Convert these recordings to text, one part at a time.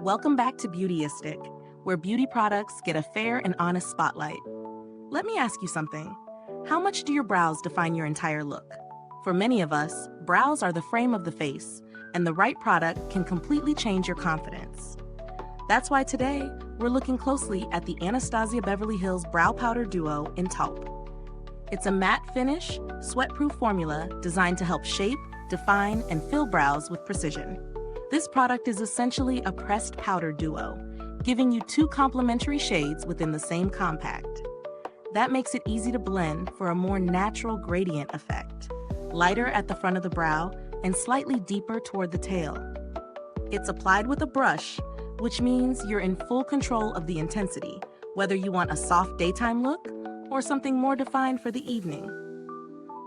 Welcome back to Beautyistic, where beauty products get a fair and honest spotlight. Let me ask you something. How much do your brows define your entire look? For many of us, brows are the frame of the face, and the right product can completely change your confidence. That's why today, we're looking closely at the Anastasia Beverly Hills Brow Powder Duo in Taupe. It's a matte finish, sweat-proof formula designed to help shape, define, and fill brows with precision. This product is essentially a pressed powder duo, giving you two complementary shades within the same compact. That makes it easy to blend for a more natural gradient effect, lighter at the front of the brow and slightly deeper toward the tail. It's applied with a brush, which means you're in full control of the intensity, whether you want a soft daytime look or something more defined for the evening.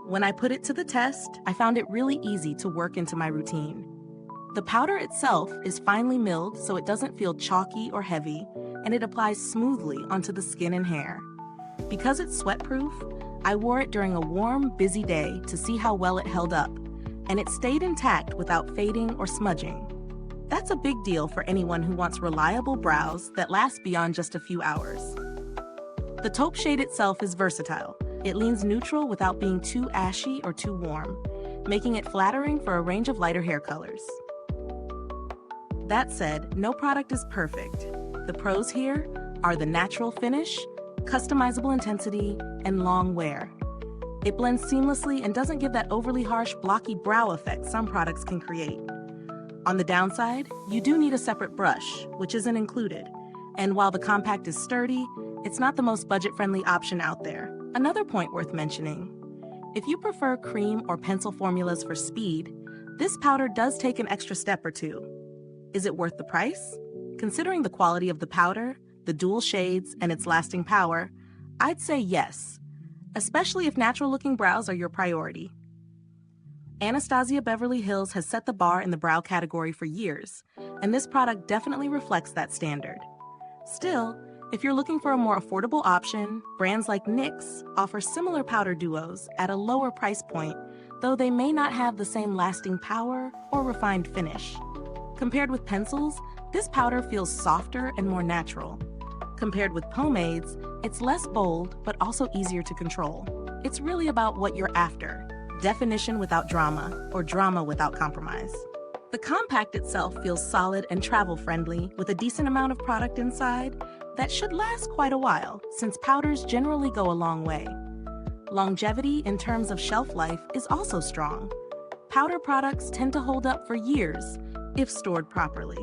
When I put it to the test, I found it really easy to work into my routine. The powder itself is finely milled so it doesn't feel chalky or heavy, and it applies smoothly onto the skin and hair. Because it's sweat-proof, I wore it during a warm, busy day to see how well it held up, and it stayed intact without fading or smudging. That's a big deal for anyone who wants reliable brows that last beyond just a few hours. The taupe shade itself is versatile. It leans neutral without being too ashy or too warm, making it flattering for a range of lighter hair colors. That said, no product is perfect. The pros here are the natural finish, customizable intensity, and long wear. It blends seamlessly and doesn't give that overly harsh, blocky brow effect some products can create. On the downside, you do need a separate brush, which isn't included. And while the compact is sturdy, it's not the most budget-friendly option out there. Another point worth mentioning: if you prefer cream or pencil formulas for speed, this powder does take an extra step or two. Is it worth the price? Considering the quality of the powder, the dual shades, and its lasting power, I'd say yes, especially if natural-looking brows are your priority. Anastasia Beverly Hills has set the bar in the brow category for years, and this product definitely reflects that standard. Still, if you're looking for a more affordable option, brands like NYX offer similar powder duos at a lower price point, though they may not have the same lasting power or refined finish. Compared with pencils, this powder feels softer and more natural. Compared with pomades, it's less bold but also easier to control. It's really about what you're after: definition without drama, or drama without compromise. The compact itself feels solid and travel-friendly with a decent amount of product inside that should last quite a while, since powders generally go a long way. Longevity in terms of shelf life is also strong. Powder products tend to hold up for years if stored properly.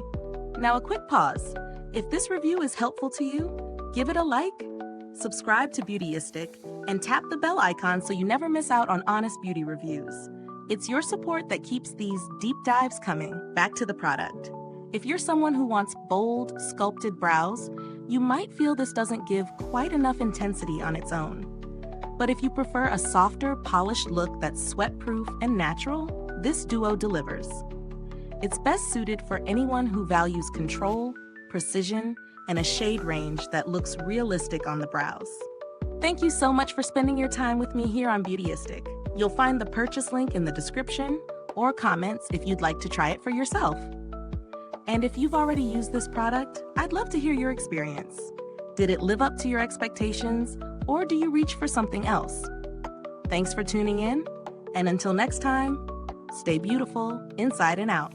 Now, a quick pause. If this review is helpful to you, give it a like, subscribe to Beautyistic, and tap the bell icon so you never miss out on honest beauty reviews. It's your support that keeps these deep dives coming. Back to the product. If you're someone who wants bold, sculpted brows, you might feel this doesn't give quite enough intensity on its own. But if you prefer a softer, polished look that's sweat-proof and natural, this duo delivers. It's best suited for anyone who values control, precision, and a shade range that looks realistic on the brows. Thank you so much for spending your time with me here on Beautyistic. You'll find the purchase link in the description or comments if you'd like to try it for yourself. And if you've already used this product, I'd love to hear your experience. Did it live up to your expectations, or do you reach for something else? Thanks for tuning in, and until next time, stay beautiful inside and out.